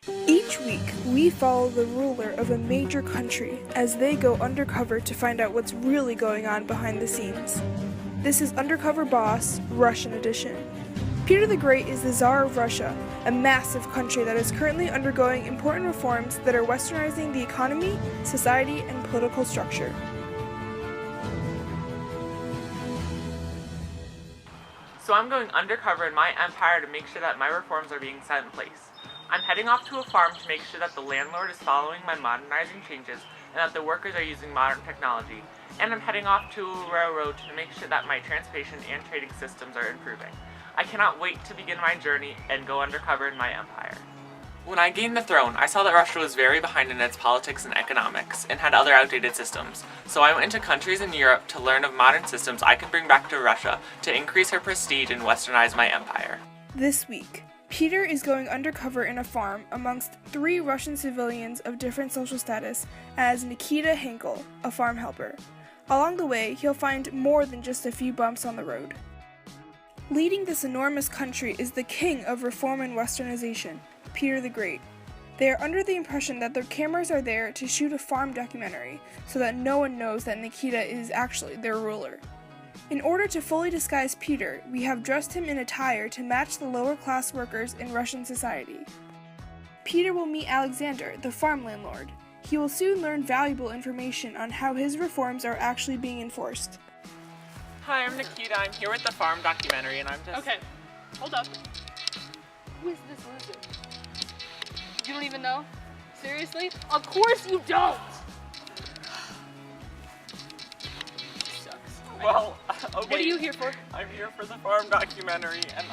Each week, we follow the ruler of a major country as they go undercover to find out what's really going on behind the scenes. This is Undercover Boss, Russian edition. Peter the Great is the Tsar of Russia, a massive country that is currently undergoing important reforms that are westernizing the economy, society, and political structure. So I'm going undercover in my empire to make sure that my reforms are being set in place. I'm heading off to a farm to make sure that the landlord is following my modernizing changes and that the workers are using modern technology. And I'm heading off to a railroad to make sure that my transportation and trading systems are improving. I cannot wait to begin my journey and go undercover in my empire. When I gained the throne, I saw that Russia was very behind in its politics and economics, and had other outdated systems. So I went into countries in Europe to learn of modern systems I could bring back to Russia to increase her prestige and westernize my empire. This week, Peter is going undercover in a farm amongst 3 Russian civilians of different social status as Nikita Henkel, a farm helper. Along the way, he'll find more than just a few bumps on the road. Leading this enormous country is the king of reform and westernization, Peter the Great. They are under the impression that their cameras are there to shoot a farm documentary so that no one knows that Nikita is actually their ruler. In order to fully disguise Peter, we have dressed him in attire to match the lower class workers in Russian society. Peter will meet Alexander, the farm landlord. He will soon learn valuable information on how his reforms are actually being enforced. Hi, I'm Nikita. I'm here with the farm documentary and I'm just... Okay, hold up. Who is this loser? You don't even know? Seriously? Of course you don't! Sucks. Well, okay. What are you here for? I'm here for the farm documentary and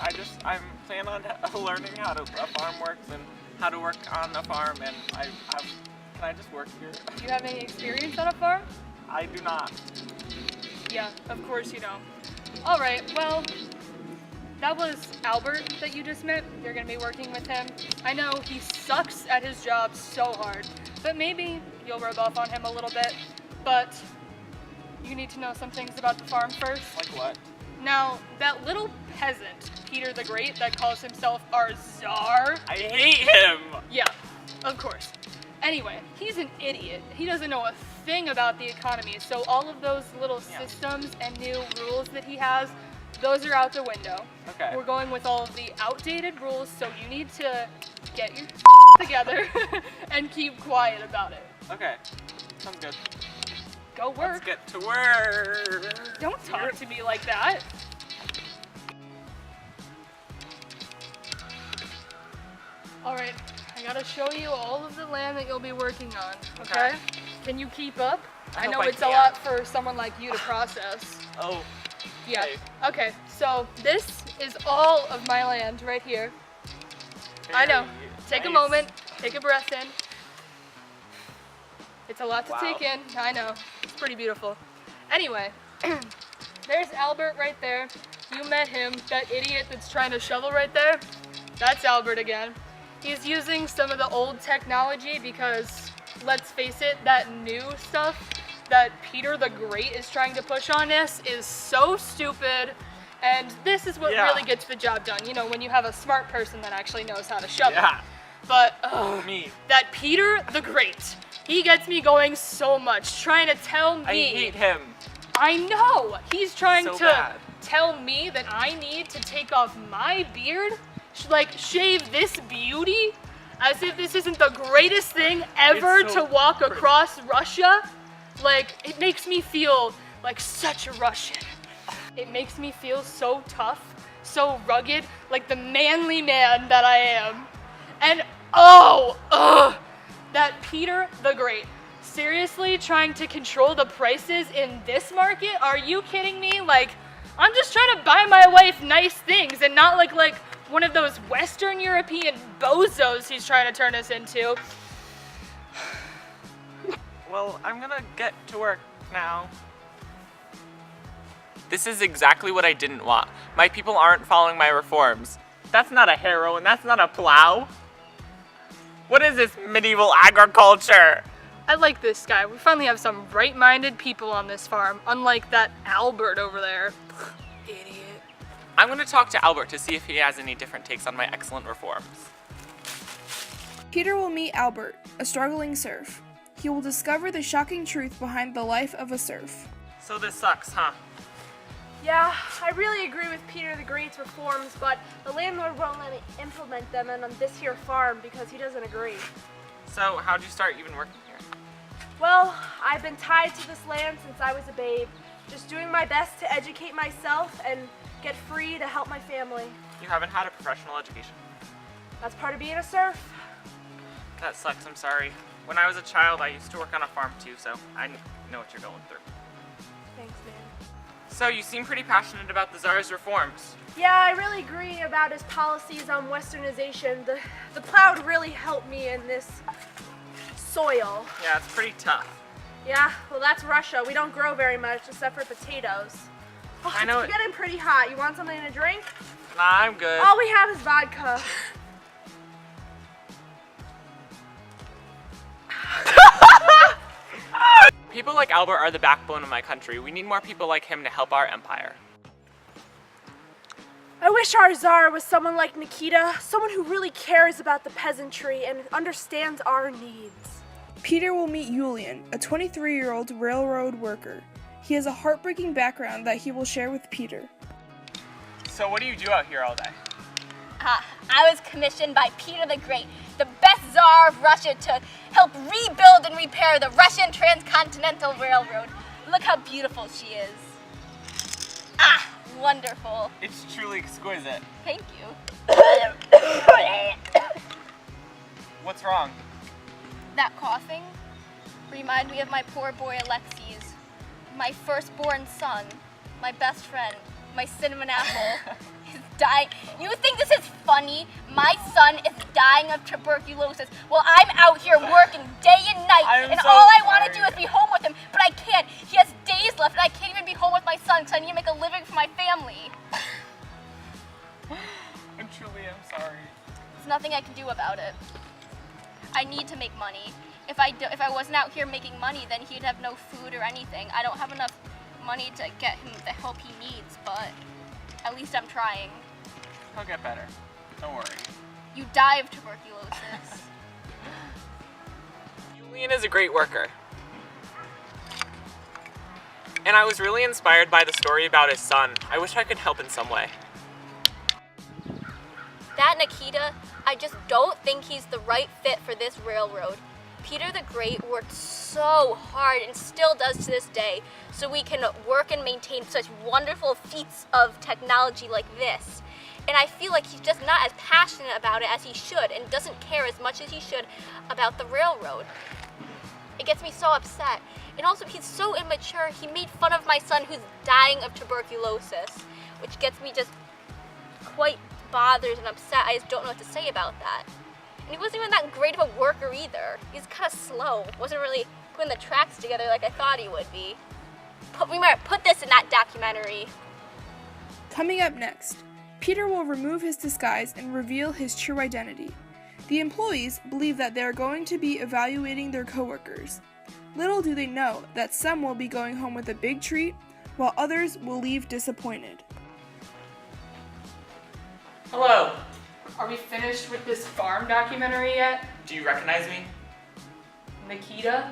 I'm planning on learning how a farm works and how to work on a farm and can I just work here? Do you have any experience on a farm? I do not. Yeah, of course you don't. Alright, well, that was Albert that you just met. You're gonna be working with him. I know he sucks at his job so hard, but maybe you'll rub off on him a little bit. But you need to know some things about the farm first. Like what? Now, that little peasant, Peter the Great, that calls himself our Tsar. I hate him! Yeah, of course. Anyway, he's an idiot. He doesn't know a thing about the economy, so all of those little systems and new rules that he has, those are out the window. Okay. We're going with all of the outdated rules, so you need to get your together and keep quiet about it. Okay, sounds good. Go work. Let's get to work. Don't talk to me like that. Alright, I gotta show you all of the land that you'll be working on, okay? Can you keep up? I know it's a lot for someone like you to process. Oh. Yeah. Okay, so this is all of my land right here. I know. Take a moment, take a breath in. It's a lot to take in, I know. It's pretty beautiful. Anyway, there's Albert right there. You met him, that idiot that's trying to shovel right there. That's Albert again. He's using some of the old technology because, let's face it, that new stuff that Peter the Great is trying to push on us is so stupid, and this is what really gets the job done. You know, when you have a smart person that actually knows how to shovel. Yeah. But, me. that Peter the Great, he gets me going so much, trying to tell me. I hate him. I know! He's trying So to bad. tell me that I need to take off my beard, like shave this beauty, as if this isn't the greatest thing ever It's so to walk across Russia. Like, it makes me feel like such a Russian. It makes me feel so tough, so rugged, like the manly man that I am. And that Peter the Great, seriously trying to control the prices in this market? Are you kidding me? Like, I'm just trying to buy my wife nice things and not like one of those Western European bozos he's trying to turn us into. Well, I'm gonna get to work now. This is exactly what I didn't want. My people aren't following my reforms. That's not a harrow and that's not a plow. What is this medieval agriculture? I like this guy. We finally have some right-minded people on this farm, unlike that Albert over there. Idiot. I'm gonna talk to Albert to see if he has any different takes on my excellent reforms. Peter will meet Albert, a struggling serf. He will discover the shocking truth behind the life of a serf. So this sucks, huh? Yeah, I really agree with Peter the Great's reforms, but the landlord won't let me implement them on this here farm because he doesn't agree. So how'd you start even working here? Well, I've been tied to this land since I was a babe, just doing my best to educate myself and get free to help my family. You haven't had a professional education? That's part of being a serf. That sucks, I'm sorry. When I was a child, I used to work on a farm too, so I know what you're going through. Thanks, man. So you seem pretty passionate about the Tsar's reforms. Yeah, I really agree about his policies on westernization. The plow would really help me in this soil. Yeah, it's pretty tough. Yeah, well that's Russia. We don't grow very much except for potatoes. Oh, I know it's getting pretty hot. You want something to drink? Nah, I'm good. All we have is vodka. People like Albert are the backbone of my country. We need more people like him to help our empire. I wish our Tsar was someone like Nikita, someone who really cares about the peasantry and understands our needs. Peter will meet Yulian, a 23-year-old railroad worker. He has a heartbreaking background that he will share with Peter. So what do you do out here all day? I was commissioned by Peter the Great, the best Tsar of Russia, to help rebuild and repair the Russian Transcontinental Railroad. Look how beautiful she is. Ah, wonderful. It's truly exquisite. Thank you. What's wrong? That coughing reminds me of my poor boy Alexis, my firstborn son, my best friend, my cinnamon apple. He's dying. You think this is funny? My son is dying of tuberculosis while I'm out here working day and night, and so all I want sorry. to do is be home with him, but I can't. He has days left, and I can't even be home with my son because I need to make a living for my family. I truly am sorry. There's nothing I can do about it. I need to make money. If I wasn't out here making money, then he'd have no food or anything. I don't have enough money to get him the help he needs, but at least I'm trying. He'll get better. Don't worry. You die of tuberculosis. Julian is a great worker. And I was really inspired by the story about his son. I wish I could help in some way. That Nikita, I just don't think he's the right fit for this railroad. Peter the Great worked so hard and still does to this day so we can work and maintain such wonderful feats of technology like this. And I feel like he's just not as passionate about it as he should and doesn't care as much as he should about the railroad. It gets me so upset. And also, he's so immature. He made fun of my son who's dying of tuberculosis, which gets me just quite bothered and upset. I just don't know what to say about that. And he wasn't even that great of a worker either. He's kind of slow. Wasn't really putting the tracks together like I thought he would be. We might put this in that documentary. Coming up next, Peter will remove his disguise and reveal his true identity. The employees believe that they are going to be evaluating their coworkers. Little do they know that some will be going home with a big treat, while others will leave disappointed. Hello. Are we finished with this farm documentary yet? Do you recognize me? Nikita?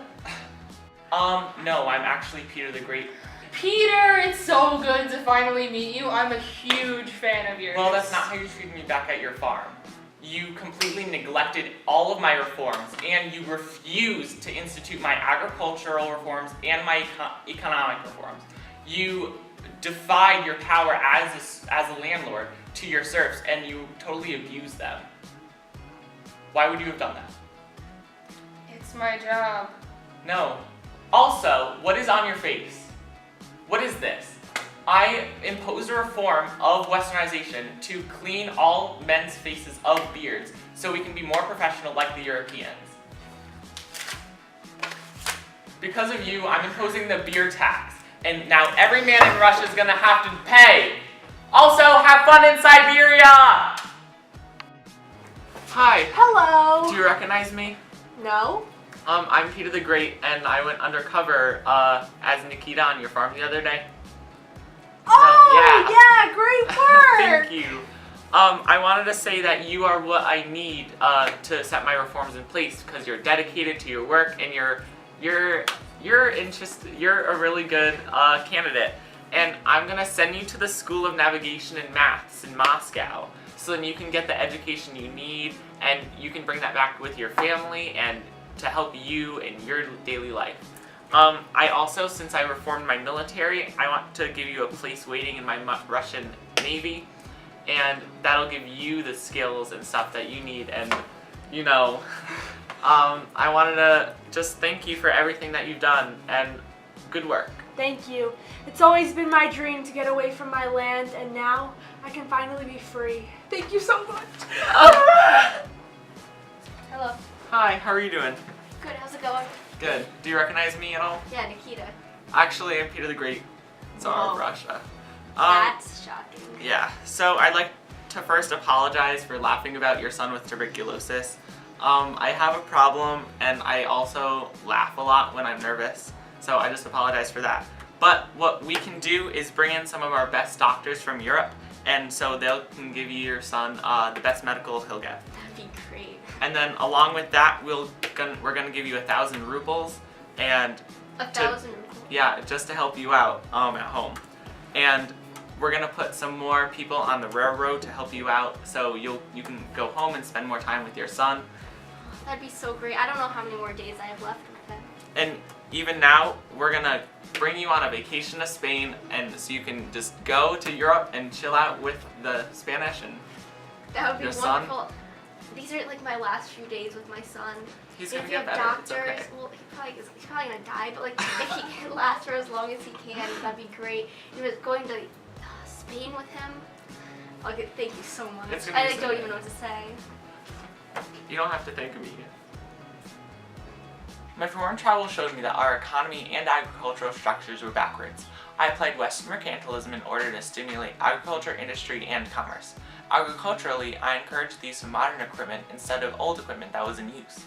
No, I'm actually Peter the Great. Peter, it's so good to finally meet you. I'm a huge fan of yours. Well, that's not how you treated me back at your farm. You completely neglected all of my reforms, and you refused to institute my agricultural reforms and my economic reforms. You defied your power as a landlord to your serfs, and you totally abused them. Why would you have done that? It's my job. No. Also, what is on your face? What is this? I imposed a reform of westernization to clean all men's faces of beards so we can be more professional like the Europeans. Because of you, I'm imposing the beard tax, and now every man in Russia is gonna have to pay. Also, have fun in Siberia! Hi. Hello. Do you recognize me? No? I'm Peter the Great, and I went undercover as Nikita on your farm the other day. Oh, Yeah. yeah, great work. Thank you. I wanted to say that you are what I need to set my reforms in place because you're dedicated to your work and you're a really good candidate. And I'm gonna send you to the School of Navigation and Maths in Moscow, so then you can get the education you need and you can bring that back with your family and to help you in your daily life. I also, since I reformed my military, I want to give you a place waiting in my Russian Navy, and that'll give you the skills and stuff that you need. And I wanted to just thank you for everything that you've done and good work. Thank you. It's always been my dream to get away from my land, and now I can finally be free. Thank you so much. Hello. Hi, how are you doing? Good, how's it going? Good. Do you recognize me at all? Yeah, Nikita. Actually, I'm Peter the Great, Tsar of Whoa. Russia. That's shocking. Yeah, so I'd like to first apologize for laughing about your son with tuberculosis. I have a problem, and I also laugh a lot when I'm nervous, so I just apologize for that. But what we can do is bring in some of our best doctors from Europe, and so they can give you your son the best medical he'll get. That'd be great. And then along with that, we're gonna give you 1,000 rubles, and 1,000 rubles? yeah, just to help you out at home. And we're gonna put some more people on the railroad to help you out, so you can go home and spend more time with your son. That'd be so great. I don't know how many more days I have left with him. And even now, we're gonna bring you on a vacation to Spain, and so you can just go to Europe and chill out with the Spanish and That would be your son. wonderful. These are like my last few days with my son. He's if gonna you get have better. It's doctors, okay. well, he's probably gonna die, but like if he can last for as long as he can, that'd be great. He was going to Spain with him. Okay, thank you so much. It's gonna be I like, so don't good. even know what to say. You don't have to thank me. My foreign travel showed me that our economy and agricultural structures were backwards. I applied Western mercantilism in order to stimulate agriculture, industry, and commerce. Agriculturally, I encouraged the use of modern equipment instead of old equipment that was in use.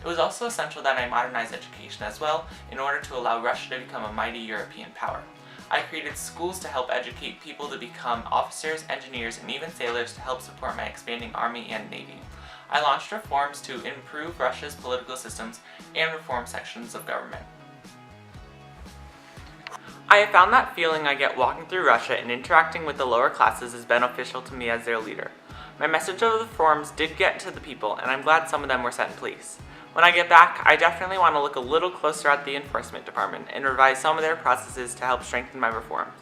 It was also essential that I modernize education as well in order to allow Russia to become a mighty European power. I created schools to help educate people to become officers, engineers, and even sailors to help support my expanding army and navy. I launched reforms to improve Russia's political systems and reform sections of government. I have found that feeling I get walking through Russia and interacting with the lower classes is beneficial to me as their leader. My message of the reforms did get to the people, and I'm glad some of them were set in place. When I get back, I definitely want to look a little closer at the enforcement department and revise some of their processes to help strengthen my reforms.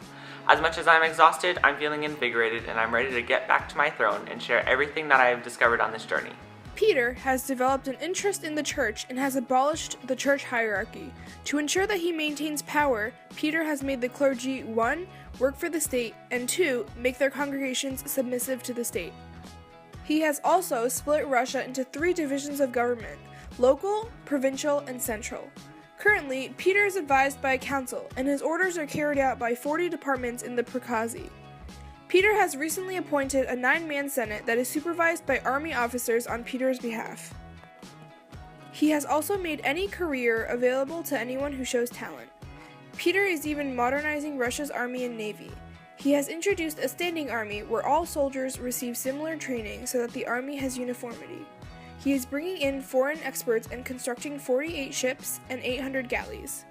As much as I'm exhausted, I'm feeling invigorated, and I'm ready to get back to my throne and share everything that I have discovered on this journey. Peter has developed an interest in the church and has abolished the church hierarchy. To ensure that he maintains power, Peter has made the clergy 1. Work for the state, and 2. Make their congregations submissive to the state. He has also split Russia into 3 divisions of government: local, provincial, and central. Currently, Peter is advised by a council, and his orders are carried out by 40 departments in the Prikazy. Peter has recently appointed a 9-man Senate that is supervised by army officers on Peter's behalf. He has also made any career available to anyone who shows talent. Peter is even modernizing Russia's army and navy. He has introduced a standing army where all soldiers receive similar training so that the army has uniformity. He is bringing in foreign experts and constructing 48 ships and 800 galleys.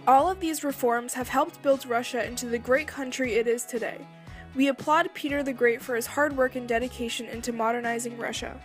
All of these reforms have helped build Russia into the great country it is today. We applaud Peter the Great for his hard work and dedication into modernizing Russia.